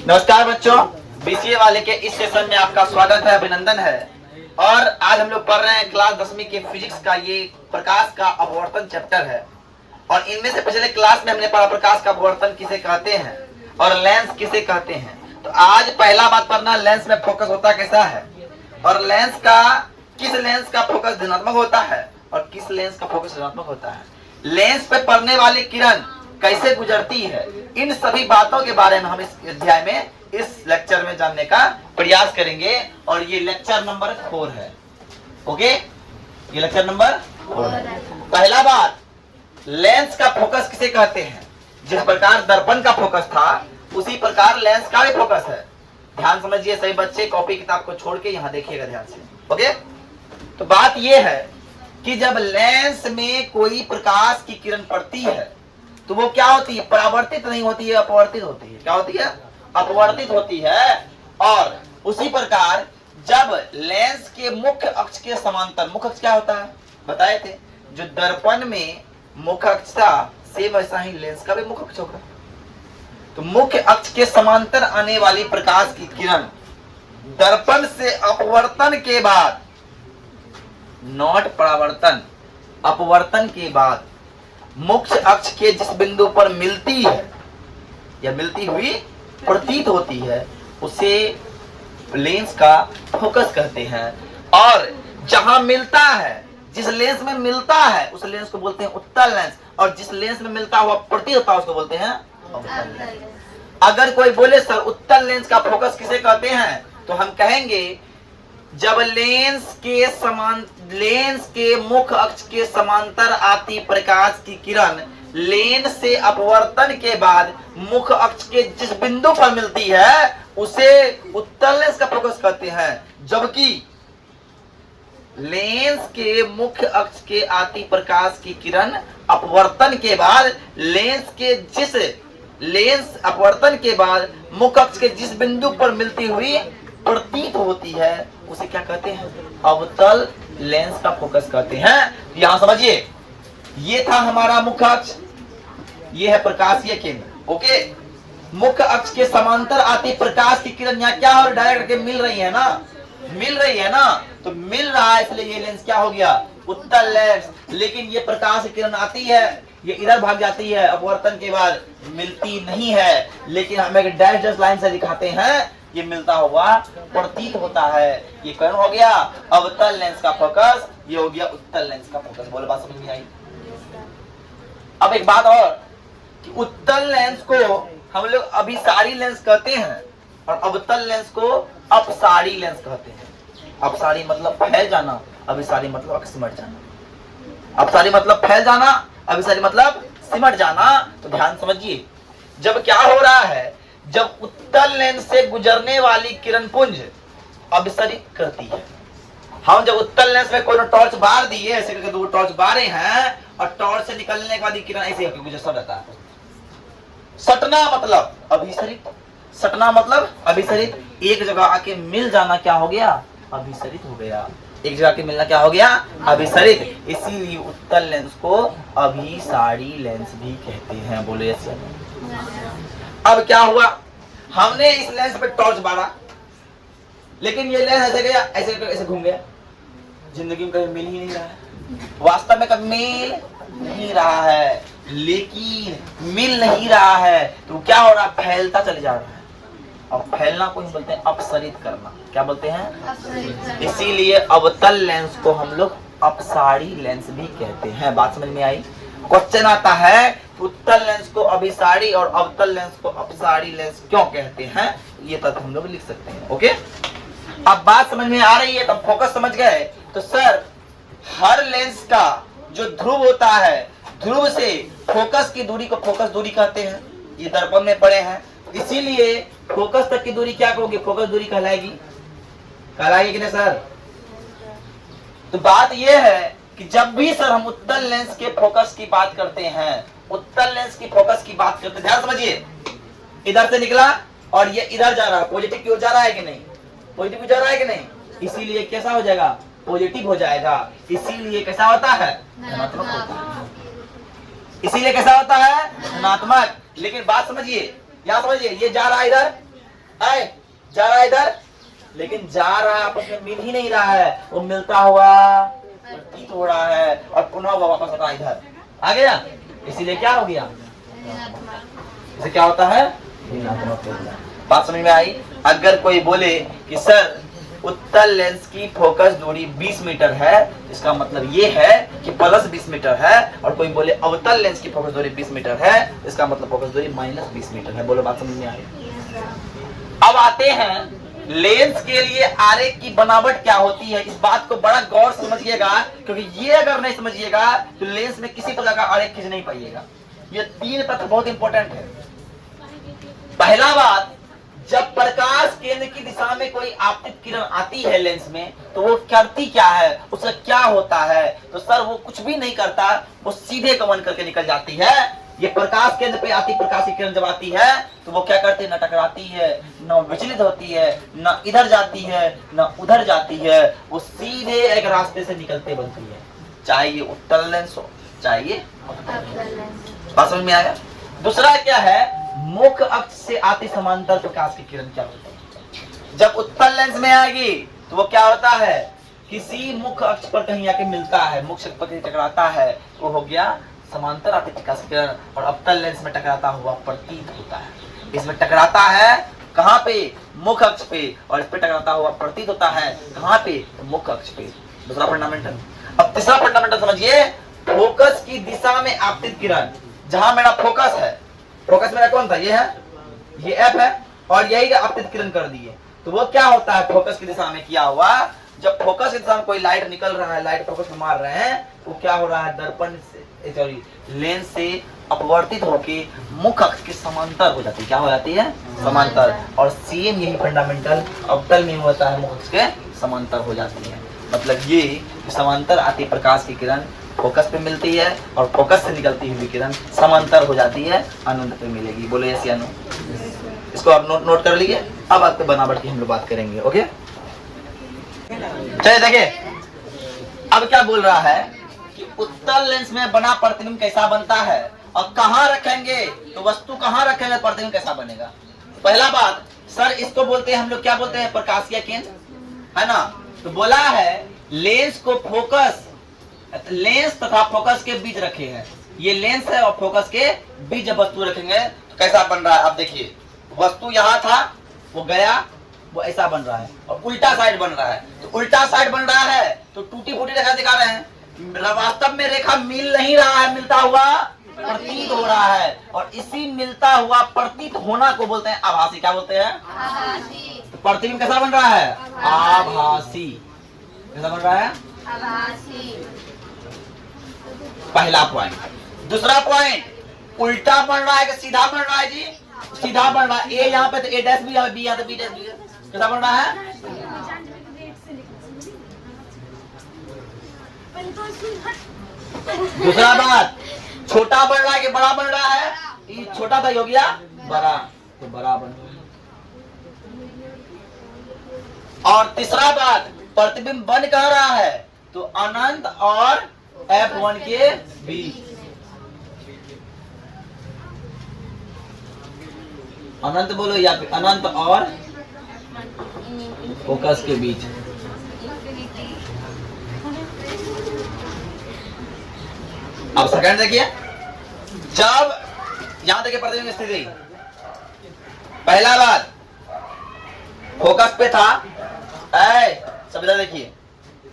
नमस्कार बच्चों, बीसीए वाले के इस सेशन में आपका स्वागत है, अभिनंदन है। और आज हम लोग पढ़ रहे हैं क्लास 10वीं के फिजिक्स का ये प्रकाश का अपवर्तन चैप्टर है। और इनमें से पिछले क्लास में हमने पढ़ा प्रकाश का अपवर्तन किसे कहते हैं और लेंस किसे कहते हैं। तो आज पहला बात पढ़ना, लेंस में फोकस होता कैसा है और किस लेंस का फोकस धनात्मक होता है और किस लेंस का फोकस ऋणात्मक होता है। लेंस पे पड़ने वाली किरण कैसे गुजरती है, इन सभी बातों के बारे में हम इस अध्याय में, इस लेक्चर में जानने का प्रयास करेंगे। और ये लेक्चर नंबर 4 है। ओके, ये लेक्चर नंबर 4 है। पहला बात, लेंस का फोकस किसे कहते हैं। जिस प्रकार दर्पण का फोकस था उसी प्रकार लेंस का भी फोकस है। ध्यान समझिए सभी बच्चे, कॉपी किताब को छोड़ के यहाँ देखिएगा ध्यान से। ओके, तो बात यह है कि जब लेंस में कोई प्रकाश की किरण पड़ती है तो वो क्या होती है, परावर्तित नहीं होती है, अपवर्तित होती है। क्या होती है, अपवर्तित होती है। और उसी प्रकार जब लेंस के मुख्य अक्ष के समांतर, मुख्य अक्ष क्या होता है बताए थे, जो दर्पण में मुख्य अक्ष था सेम वैसा ही लेंस का भी मुख्य अक्ष होगा। तो मुख्य अक्ष के समांतर आने वाली प्रकाश की किरण दर्पण से अपवर्तन के बाद, नॉट परावर्तन, अपवर्तन के बाद मुख्य अक्ष के जिस बिंदु पर मिलती है या मिलती हुई प्रतीत होती है उसे लेंस का फोकस कहते हैं। और जहां मिलता है, जिस लेंस में मिलता है उस लेंस को बोलते हैं उत्तल लेंस, और जिस लेंस में मिलता हुआ प्रतीत होता है उसको बोलते हैं अवतल लेंस। अगर कोई बोले सर उत्तल लेंस का फोकस किसे कहते हैं, तो हम कहेंगे जब लेंस के मुख्य अक्ष के समांतर आती प्रकाश की किरण लेंस से अपवर्तन के बाद मुख्य अक्ष के जिस बिंदु पर मिलती है उसे उत्तल लेंस का फोकस कहते हैं। जबकि लेंस के मुख्य अक्ष के आती प्रकाश की किरण अपवर्तन के बाद लेंस अपवर्तन के बाद मुख्य अक्ष के जिस बिंदु पर मिलती हुई प्रतीत होती है उसे क्या कहते हैं, अवतल लेंस का फोकस कहते हैं। यहां समझिए, ये था हमारा मुख्य अक्ष, ये है प्रकाशीय केंद्र। ओके, मुख्य अक्ष के समांतर आती प्रकाश की किरण यहाँ क्या हो, डायरेक्ट मिल रही है ना, तो मिल रहा है, इसलिए ये लेंस क्या हो गया, उत्तल लेंस। लेकिन ये प्रकाश की किरण आती है, ये इधर भाग जाती है, अपवर्तन के बाद मिलती नहीं है, लेकिन हम एक डैश लाइन से दिखाते हैं, ये मिलता हुआ प्रतीत होता है। ये कौन हो गया, अवतल लेंस का फोकस, ये हो गया उत्तल लेंस का फोकस। बोले बात समझ में आई। अब एक बात और कि उत्तल लेंस को हम लोग अभिसारी लेंस कहते हैं और अवतल लेंस को अपसारी लेंस कहते हैं। अपसारी मतलब फैल जाना, अभिसारी मतलब सिमट जाना। अपसारी मतलब फैल जाना, अभिसारी मतलब सिमट जाना। तो ध्यान समझिए, जब क्या हो रहा है, जब उत्तल लेंस से गुजरने वाली किरण पुंज अपसरित करती है। हम जब उत्तल लेंस में कोई टॉर्च बार दिए, ऐसे करके 2 टॉर्च बारे हैं और टॉर्च से निकलने के बाद किरण ऐसे गुजर सब रहता है। सटना मतलब अभिसरित, सटना मतलब अभिसरित, एक जगह आके मिल जाना क्या हो गया, अभिसरित हो गया। एक जगह के मिलना क्या हो गया, अभिसरित। इसीलिए उत्तल लेंस को अभिसारी लेंस भी कहते हैं। बोले ऐसे। अब क्या हुआ, हमने इस लेंस पे टॉर्च मारा, लेकिन ये लेंस ऐसे गया, ऐसे घूम गया, जिंदगी में कभी मिल ही नहीं रहा है। वास्तव में कभी मिल नहीं रहा है, लेकिन मिल नहीं रहा है तो क्या हो रहा, फैलता चले जा रहा है। अब फैलना को बोलते हैं अपसरित करना। क्या बोलते हैं, इसीलिए अवतल लेंस को हम लोग अपसारी लेंस भी कहते हैं। बात समझ में आई। क्वेश्चन आता है उत्तल लेंस को अभिसारी और अवतल लेंस को अपसारी लेंस क्यों कहते हैं, ये तथ्य हम लोग लिख सकते हैं। ओके, अब बात समझ में आ रही है, तब फोकस समझ गए। तो सर हर लेंस का जो ध्रुव होता है, ध्रुव से फोकस की दूरी को फोकस दूरी कहते हैं। ये दर्पण में पड़े हैं, इसीलिए फोकस तक की दूरी क्या कहोगे, फोकस दूरी कहलाएगी कि नहीं सर। तो बात यह है कि जब भी सर हम उत्तल लेंस के फोकस की बात करते हैं, उत्तल लेंस की फोकस की बात करते हैं, ध्यान समझिए, इधर से निकला और ये इधर जा रहा है, पॉजिटिव की ओर जा रहा है कि नहीं, पॉजिटिव जा रहा है कि नहीं, इसीलिए कैसा हो जाएगा, पॉजिटिव हो जाएगा। इसीलिए कैसा होता है, धनात्मक होता है। इसीलिए कैसा होता है, धनात्मक। लेकिन बात समझिए, यहाँ समझिए, ये जा रहा है इधर, आए जा रहा है इधर, लेकिन जा रहा है आपस में मिल ही नहीं रहा है, वो मिलता हुआ प्रतीत हो रहा है और पुनः वो वापस आता इधर आ गया। इसीलिए क्या हो गया, इसे क्या होता है, ऋणात्मक हो गया। बात समझ में आई? अगर कोई बोले कि सर उत्तल लेंस की फोकस दूरी 20 मीटर है, इसका मतलब ये है कि प्लस 20 मीटर है, और कोई बोले अवतल लेंस की फोकस दूरी 20 मीटर है, इसका मतलब फोकस दूरी माइनस 20 मीटर है। बोलो बात समझ में आई? अब आते हैं लेंस के लिए आरेख की बनावट क्या होती है। इस बात को बड़ा गौर से समझिएगा, क्योंकि ये अगर नहीं समझिएगा तो लेंस में किसी प्रकार का आरेख खींच नहीं पाइएगा। ये 3 तत्व बहुत इंपॉर्टेंट है। पहला बात, जब प्रकाश केंद्र की दिशा में कोई आपतित किरण आती है लेंस में, तो वो करती क्या है, उसका क्या होता है? तो सर वो कुछ भी नहीं करता, वो सीधे गमन करके निकल जाती है। ये प्रकाश केंद्र पे आती प्रकाश की किरण जब आती है तो वो क्या करती है, न टकराती है, न विचलित होती है, न इधर जाती है न उधर जाती है, वो सीधे एक रास्ते से निकलते बनती है, चाहे ये उत्तल लेंस हो चाहे ये अवतल लेंस। बात समझ में आया? दूसरा क्या है, मुख्य अक्ष से आती समांतर प्रकाश की किरण क्या होती है? जब उत्तल लेंस में आएगी तो वो क्या होता है, किसी मुख्य अक्ष पर कहीं आके मिलता है, मुख्य अक्ष पर कहीं टकराता है, वो हो गया समांतर आती प्रकाश की किरण। और अवतल लेंस में टकराता हुआ प्रतीत होता है। इसमें टकराता है कहाँ पे, मुख्य अक्ष पे, और इस पे टकराता हुआ प्रतीत होता है कहाँ पे, मुख्य अक्ष पे। दूसरा फंडामेंटल। अब तीसरा फंडामेंटल समझिए, फोकस की दिशा में आपतित किरण। जहां मेरा फोकस है, फोकस मेरा कौन था, ये है, ये एफ है, और यही आपतित किरण कर दिए, तो वो क्या होता है, फोकस की दिशा में किया हुआ, जब फोकस की दिशा में कोई लाइट निकल रहा है, लाइट फोकस में मार रहे हैं, वो क्या हो रहा है, दर्पण से सॉरी लेंस से अपवर्तित होके मुख्य अक्ष के समांतर हो जाती है। क्या हो जाती है, समांतर। और सेम यही फंडामेंटल अवतल में होता है, मुख्य अक्ष के समांतर हो जाती है। मतलब ये समांतर आती प्रकाश की किरण फोकस पे मिलती है, और फोकस से निकलती हुई किरण समांतर हो जाती है, अनंत पे मिलेगी। बोलो यस या नो? इसको आप नोट कर लीजिए। अब आपके बनावट की हम लोग बात करेंगे। ओके, चलिए देखिए अब क्या बोल रहा है कि उत्तल लेंस में बना प्रतिबिंब कैसा बनता है, और कहाँ रखेंगे, तो वस्तु कहाँ रखेंगे, प्रतिबिंब कैसा बनेगा। पहला बात, सर इसको बोलते हैं हम लोग, क्या बोलते हैं, प्रकाशीय केंद्र, है ना। तो बोला है लेंस को फोकस, लेंस तथा फोकस के बीच रखे हैं। ये लेंस है और फोकस के बीच जब वस्तु रखेंगे तो कैसा बन रहा है। अब देखिए, वस्तु यहाँ था, वो गया, वो ऐसा बन रहा है, और उल्टा साइड बन रहा है। तो उल्टा साइड बन रहा है तो टूटी फूटी रेखा दिखा रहे हैं, वास्तव में रेखा मिल नहीं रहा है, मिलता हुआ प्रतीत हो रहा है। और इसी मिलता हुआ प्रतीत होना को बोलते हैं आभासी। क्या बोलते हैं, आभासी। तो प्रतिबिंब कैसा बन रहा है, आभासी। कैसा बन रहा है, आभासी। पहला पॉइंट। दूसरा पॉइंट, उल्टा बन रहा है कि सीधा बन रहा है जी, सीधा बन रहा है। ए यहाँ पे तो ए डैश भी है, बी यहाँ तो बी डैश भी है। कैसा बन रहा है, दूसरा बात, छोटा बन रहा है कि बड़ा बन रहा है, ये छोटा था हो गया बड़ा, तो बड़ा बन रहा है। और तीसरा बात, प्रतिबिंब बन कह रहा है तो अनंत और F1 के बीच, अनंत बोलो या फिर अनंत और फोकस के बीच। अब सेकंड देखिए, जब यहां देखिए प्रतिबिंब स्थिति, पहला बात फोकस पे था, सभी देखिए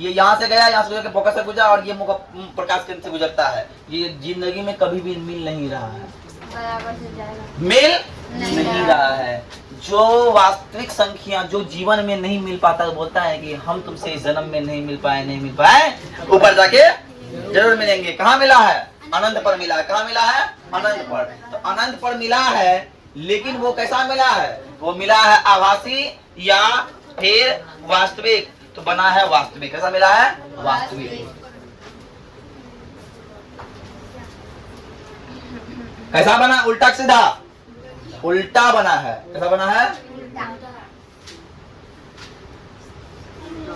ये यहाँ से गया, यहाँ से गुजर के फोकस से गुजरा, और ये प्रकाश केंद्र से गुजरता है। ये जिंदगी में कभी भी मिल नहीं रहा है, बराबर से जाएगा, मिल नहीं रहा है। जो वास्तविक संख्या जो जीवन में नहीं मिल पाता, तो बोलता है कि हम तुमसे इस जन्म में नहीं मिल पाए, ऊपर जाके जरूर मिलेंगे। कहाँ मिला है, अनंत पर मिला है। कहाँ मिला है, अनंत पर। तो अनंत पर मिला है, लेकिन वो कैसा मिला है, वो मिला है आभासी या फिर वास्तविक, तो बना है वास्तविक। कैसा मिला है, वास्तविक। कैसा बना, उल्टा सीधा, उल्टा बना है। कैसा बना है,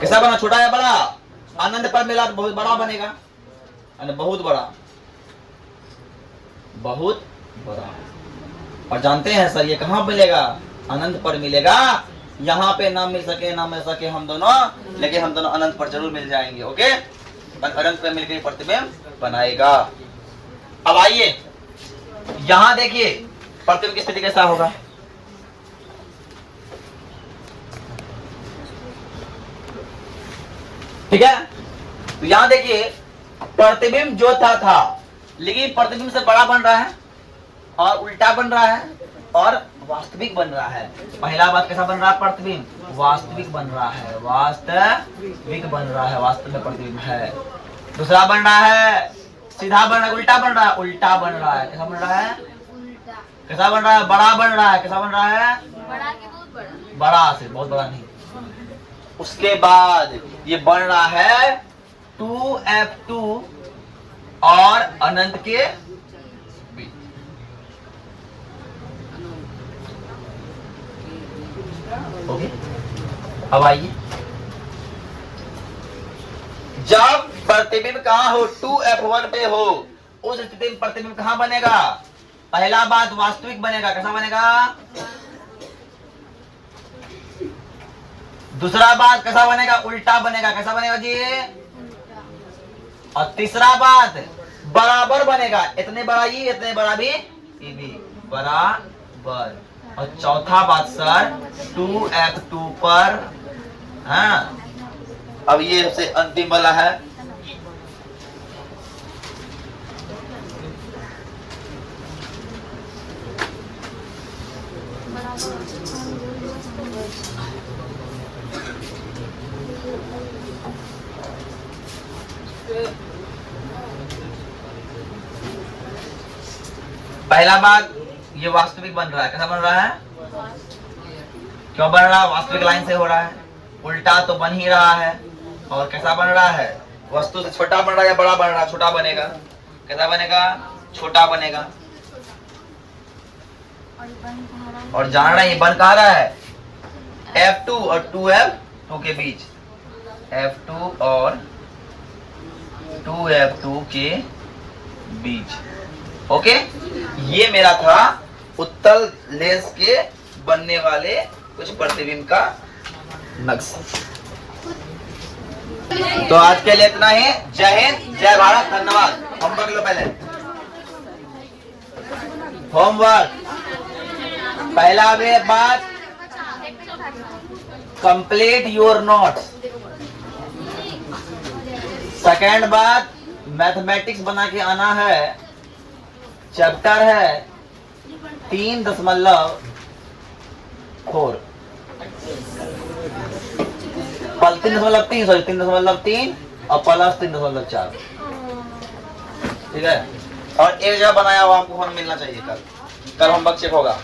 कैसा बना, छोटा या बड़ा, अनंत पर मिला तो बहुत बड़ा बनेगा, बहुत बड़ा, बहुत बड़ा। और जानते हैं सर ये कहां मिलेगा, अनंत पर मिलेगा। यहाँ पे ना मिल सके हम दोनों, लेकिन हम दोनों अनंत पर जरूर मिल जाएंगे। ओके, अनंत पर मिलकर प्रतिबिंब बनाएगा। अब आइए यहां देखिए प्रतिबिंब की स्थिति कैसा होगा। ठीक है, तो यहां देखिए प्रतिबिंब जो था लेकिन प्रतिबिंब से बड़ा बन रहा है और उल्टा बन रहा है और वास्तविक बन रहा है। पहला बात कैसा बन रहा है? प्रतिबिंब वास्तविक बन रहा है, वास्तविक बन रहा है, वास्तव में प्रतिबिंब है। दूसरा बन रहा है सीधा बन रहा है, उल्टा बन रहा है, उल्टा बन रहा है। कैसा बन रहा है? कैसा बन रहा है? बड़ा बन रहा है। कैसा बन रहा है? बड़ा के बहुत बड़ा। बड़ा से बहुत बड़ा नहीं। उसके बाद ये बन रहा है 2f2 और अनंत के बीच। ओके, अब आइए जब प्रतिबिंब कहाँ हो? 2f1 पे हो, उस स्थिति में प्रतिबिंब कहाँ बनेगा? पहला बात वास्तविक बनेगा। कैसा बनेगा? दूसरा बात कैसा बनेगा? उल्टा बनेगा। कैसा बनेगा जी? और तीसरा बात बराबर बनेगा। इतने बड़ा ये, इतने बड़ा भी ये भी बराबर। और चौथा बात सर 2f2 पर, हाँ अब ये सबसे अंतिम वाला है। पहला बात ये वास्तविक बन रहा है। कैसा बन रहा है? क्यों बन रहा है? वास्तविक लाइन से हो रहा है। उल्टा तो बन ही रहा है। और कैसा बन रहा है? वस्तु से छोटा बन रहा है या बड़ा बन रहा है? छोटा बनेगा। कैसा बनेगा? छोटा बनेगा। और जान रहे हैं ये बन कहाँ रहा है? F2 और 2F2 के बीच, F2 और 2F2 के बीच। ओके, ये मेरा था उत्तल लेंस के बनने वाले कुछ प्रतिबिंब का नक्शा। तो आज के लिए इतना ही। जय हिंद, जय भारत, धन्यवाद। होमवर्क लो पहले। होमवर्क पहला वे बात, कंप्लीट योर नोट्स। सेकेंड बात, मैथमेटिक्स बना के आना है। चैप्टर है 3.4 3.3 सॉरी 3.3 और प्लस 3.4। ठीक है, और एक जगह बनाया हुआ हमको फोन मिलना चाहिए। कल होमवर्क चेक होगा।